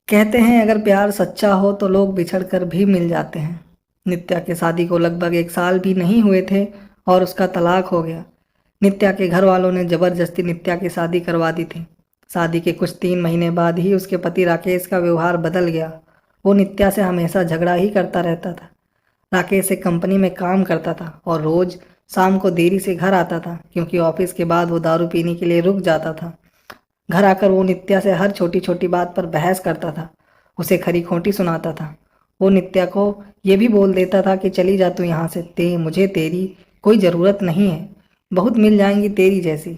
कहते हैं अगर प्यार सच्चा हो तो लोग बिछड़ कर भी मिल जाते हैं। नित्या की शादी को लगभग 1 साल भी नहीं हुए थे और उसका तलाक हो गया। नित्या के घर वालों ने जबरदस्ती नित्या की शादी करवा दी थी। शादी के कुछ 3 महीने बाद ही उसके पति राकेश का व्यवहार बदल गया। वो नित्या से हमेशा झगड़ा ही करता रहता था। राकेश एक कंपनी में काम करता था और रोज शाम को देरी से घर आता था क्योंकि ऑफिस के बाद वो दारू पीने के लिए रुक जाता था। घर आकर वो नित्या से हर छोटी छोटी बात पर बहस करता था, उसे खरी खोटी सुनाता था। वो नित्या को ये भी बोल देता था कि चली जा तू यहाँ से, मुझे तेरी कोई ज़रूरत नहीं है, बहुत मिल जाएंगी तेरी जैसी।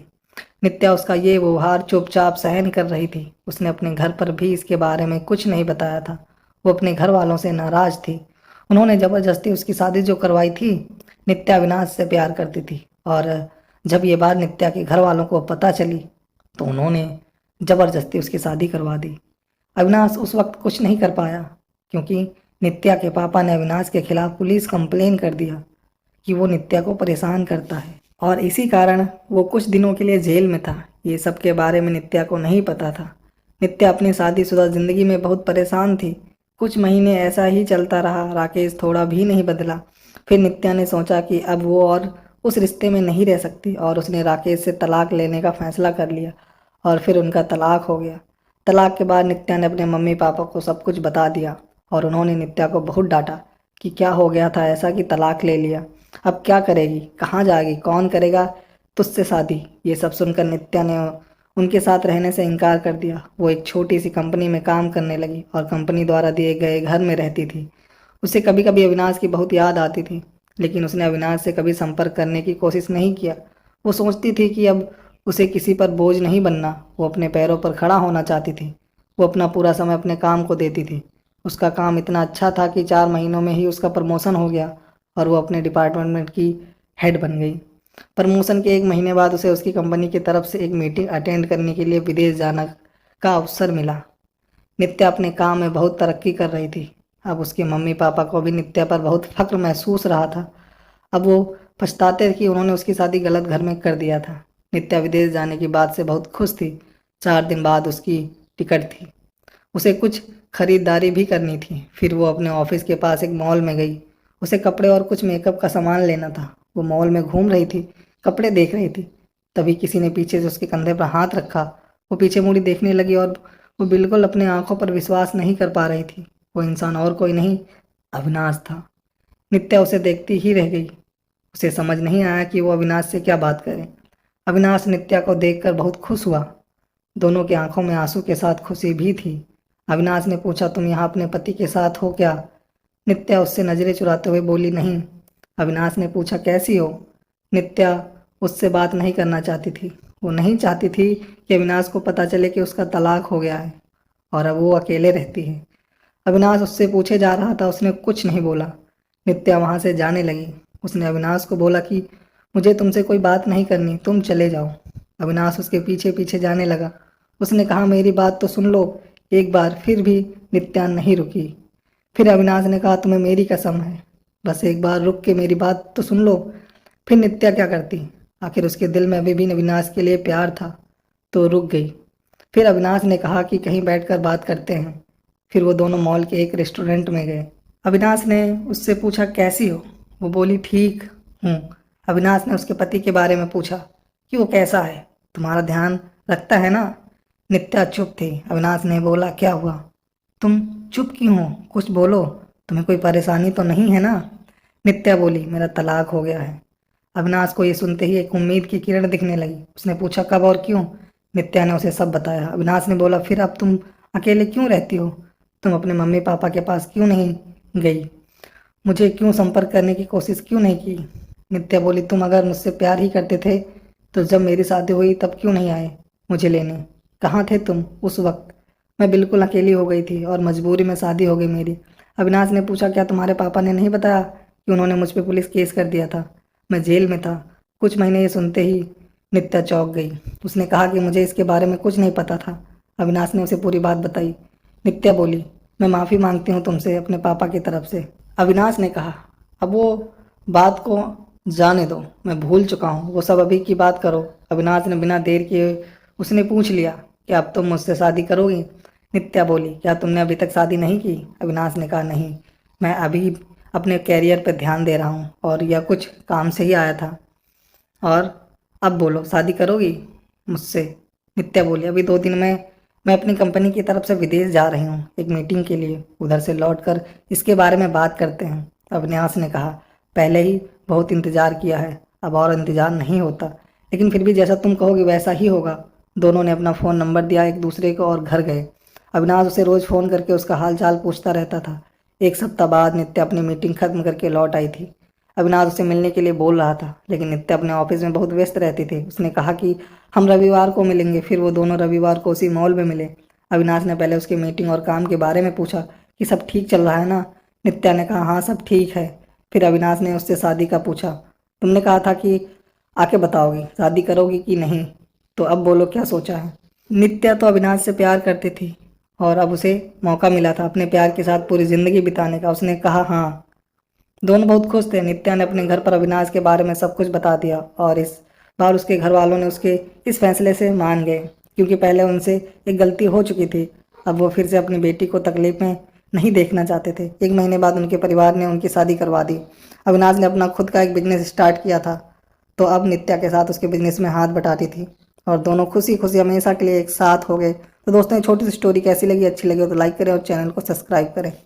नित्या उसका ये व्यवहार चुपचाप सहन कर रही थी। उसने अपने घर पर भी इसके बारे में कुछ नहीं बताया था। वो अपने घर वालों से नाराज थी। उन्होंने ज़बरदस्ती उसकी शादी जो करवाई थी। नित्या अविनाश से प्यार करती थी और जब ये बात नित्या के घर वालों को पता चली तो उन्होंने ज़बरदस्ती उसकी शादी करवा दी। अविनाश उस वक्त कुछ नहीं कर पाया क्योंकि नित्या के पापा ने अविनाश के खिलाफ पुलिस कंप्लेन कर दिया कि वो नित्या को परेशान करता है और इसी कारण वो कुछ दिनों के लिए जेल में था। ये सब के बारे में नित्या को नहीं पता था। नित्या अपनी शादीशुदा ज़िंदगी में बहुत परेशान थी। कुछ महीने ऐसा ही चलता रहा। राकेश थोड़ा भी नहीं बदला। फिर नित्या ने सोचा कि अब वो और उस रिश्ते में नहीं रह सकती और उसने राकेश से तलाक लेने का फैसला कर लिया और फिर उनका तलाक हो गया। तलाक के बाद नित्या ने अपने मम्मी पापा को सब कुछ बता दिया और उन्होंने नित्या को बहुत डांटा कि क्या हो गया था ऐसा कि तलाक ले लिया, अब क्या करेगी, कहाँ जाएगी, कौन करेगा तुझसे शादी। ये सब सुनकर नित्या ने उनके साथ रहने से इनकार कर दिया। वो एक छोटी सी कंपनी में काम करने लगी और कंपनी द्वारा दिए गए घर में रहती थी। उसे कभी कभी अविनाश की बहुत याद आती थी, लेकिन उसने अविनाश से कभी संपर्क करने की कोशिश नहीं किया। वो सोचती थी कि अब उसे किसी पर बोझ नहीं बनना। वो अपने पैरों पर खड़ा होना चाहती थी। वो अपना पूरा समय अपने काम को देती थी। उसका काम इतना अच्छा था कि 4 महीनों में ही उसका प्रमोशन हो गया और वो अपने डिपार्टमेंट की हेड बन गई। प्रमोशन के 1 महीने बाद उसे उसकी कंपनी की तरफ से एक मीटिंग अटेंड करने के लिए विदेश जाना का अवसर मिला। नित्या अपने काम में बहुत तरक्की कर रही थी। अब उसके मम्मी पापा को भी नित्या पर बहुत फक्र महसूस रहा था। अब वो पछताते थे कि उन्होंने उसकी शादी गलत घर में कर दिया था। नित्या विदेश जाने की बात से बहुत खुश थी। 4 दिन बाद उसकी टिकट थी। उसे कुछ खरीदारी भी करनी थी। फिर वो अपने ऑफिस के पास एक मॉल में गई। उसे कपड़े और कुछ मेकअप का सामान लेना था। वो मॉल में घूम रही थी, कपड़े देख रही थी। तभी किसी ने पीछे से उसके कंधे पर हाथ रखा। वो पीछे मुड़ी देखने लगी और वो बिल्कुल अपने आंखों पर विश्वास नहीं कर पा रही थी। वो इंसान और कोई नहीं, अविनाश था। नित्या उसे देखती ही रह गई। उसे समझ नहीं आया कि वो अविनाश से क्या बात करे। अविनाश नित्या को देखकर बहुत खुश हुआ। दोनों की आंखों में आंसू के साथ खुशी भी थी। अविनाश ने पूछा, तुम यहाँ अपने पति के साथ हो क्या? नित्या उससे नजरें चुराते हुए बोली, नहीं। अविनाश ने पूछा, कैसी हो? नित्या उससे बात नहीं करना चाहती थी। वो नहीं चाहती थी कि अविनाश को पता चले कि उसका तलाक हो गया है और अब वो अकेले रहती है। अविनाश उससे पूछे जा रहा था, उसने कुछ नहीं बोला। नित्या वहाँ से जाने लगी। उसने अविनाश को बोला कि मुझे तुमसे कोई बात नहीं करनी, तुम चले जाओ। अविनाश उसके पीछे पीछे जाने लगा। उसने कहा, मेरी बात तो सुन लो एक बार। फिर भी नित्या नहीं रुकी। फिर अविनाश ने कहा, तुम्हें मेरी कसम है, बस एक बार रुक के मेरी बात तो सुन लो। फिर नित्या क्या करती? आखिर उसके दिल में अभी भी अविनाश के लिए प्यार था, तो रुक गई। फिर अविनाश ने कहा कि कहीं बैठकर बात करते हैं। फिर वो दोनों मॉल के एक रेस्टोरेंट में गए। अविनाश ने उससे पूछा, कैसी हो? वो बोली, ठीक हूँ। अविनाश ने उसके पति के बारे में पूछा कि वो कैसा है, तुम्हारा ध्यान रखता है ना? नित्या चुप थी। अविनाश ने बोला, क्या हुआ? तुम चुप क्यों हो? कुछ बोलो, तुम्हें कोई परेशानी तो नहीं है ना? नित्या बोली, मेरा तलाक हो गया है। अविनाश को ये सुनते ही एक उम्मीद की किरण दिखने लगी। उसने पूछा, कब और क्यों? नित्या ने उसे सब बताया। अविनाश ने बोला, फिर अब तुम अकेले क्यों रहती हो? तुम अपने मम्मी पापा के पास क्यों नहीं गई? मुझे क्यों संपर्क करने की कोशिश क्यों नहीं की? नित्या बोली, तुम अगर मुझसे प्यार ही करते थे तो जब मेरी शादी हुई तब क्यों नहीं आए मुझे लेने? कहाँ थे तुम उस वक्त? मैं बिल्कुल अकेली हो गई थी और मजबूरी में शादी हो गई मेरी। अविनाश ने पूछा, क्या तुम्हारे पापा ने नहीं बताया कि उन्होंने मुझ पर पुलिस केस कर दिया था? मैं जेल में था। कुछ महीने ये सुनते ही नित्या चौंक गई। उसने कहा कि मुझे इसके बारे में कुछ नहीं पता था। अविनाश ने उसे पूरी बात बताई। नित्या बोली, मैं माफ़ी मांगती हूँ तुमसे अपने पापा की तरफ से। अविनाश ने कहा, अब वो बात को जाने दो, मैं भूल चुका हूँ, वो सब अभी की बात करो। अविनाश ने बिना देर किए उसने पूछ लिया कि अब तुम मुझसे शादी करोगी? नित्या बोली, क्या तुमने अभी तक शादी नहीं की? अविनाश ने कहा, नहीं, मैं अभी अपने कैरियर पर ध्यान दे रहा हूँ और यह कुछ काम से ही आया था। और अब बोलो, शादी करोगी मुझसे? नित्या बोली, अभी 2 दिन में मैं अपनी कंपनी की तरफ से विदेश जा रही हूँ एक मीटिंग के लिए, उधर से लौटकर इसके बारे में बात करते हैं। अविनाश ने कहा, पहले ही बहुत इंतज़ार किया है, अब और इंतज़ार नहीं होता, लेकिन फिर भी जैसा तुम कहोगे वैसा ही होगा। दोनों ने अपना फ़ोन नंबर दिया एक दूसरे को और घर गए। अविनाश उसे रोज़ फ़ोन करके उसका हाल चाल पूछता रहता था। एक सप्ताह बाद नित्या अपनी मीटिंग खत्म करके लौट आई थी। अविनाश उसे मिलने के लिए बोल रहा था, लेकिन नित्या अपने ऑफिस में बहुत व्यस्त रहती थी। उसने कहा कि हम रविवार को मिलेंगे। फिर वो दोनों रविवार को उसी मॉल में मिले। अविनाश ने पहले उसकी मीटिंग और काम के बारे में पूछा कि सब ठीक चल रहा है ना। नित्या ने कहा, हाँ सब ठीक है। फिर अविनाश ने उससे शादी का पूछा, तुमने कहा था कि आके बताओगी शादी करोगी कि नहीं, तो अब बोलो क्या सोचा है? नित्या तो अविनाश से प्यार करती थी और अब उसे मौका मिला था अपने प्यार के साथ पूरी ज़िंदगी बिताने का। उसने कहा हाँ। दोनों बहुत खुश थे। नित्या ने अपने घर पर अविनाश के बारे में सब कुछ बता दिया और इस बार उसके घर वालों ने उसके इस फैसले से मान गए, क्योंकि पहले उनसे एक गलती हो चुकी थी। अब वो फिर से अपनी बेटी को तकलीफ में नहीं देखना चाहते थे। 1 महीने बाद उनके परिवार ने उनकी शादी करवा दी। अविनाश ने अपना खुद का एक बिजनेस स्टार्ट किया था, तो अब नित्या के साथ उसके बिजनेस में हाथ बटाती थी और दोनों खुशी खुशी हमेशा के लिए एक साथ हो गए। तो दोस्तों, ये छोटी सी स्टोरी कैसी लगी? अच्छी लगी हो तो लाइक करें और चैनल को सब्सक्राइब करें।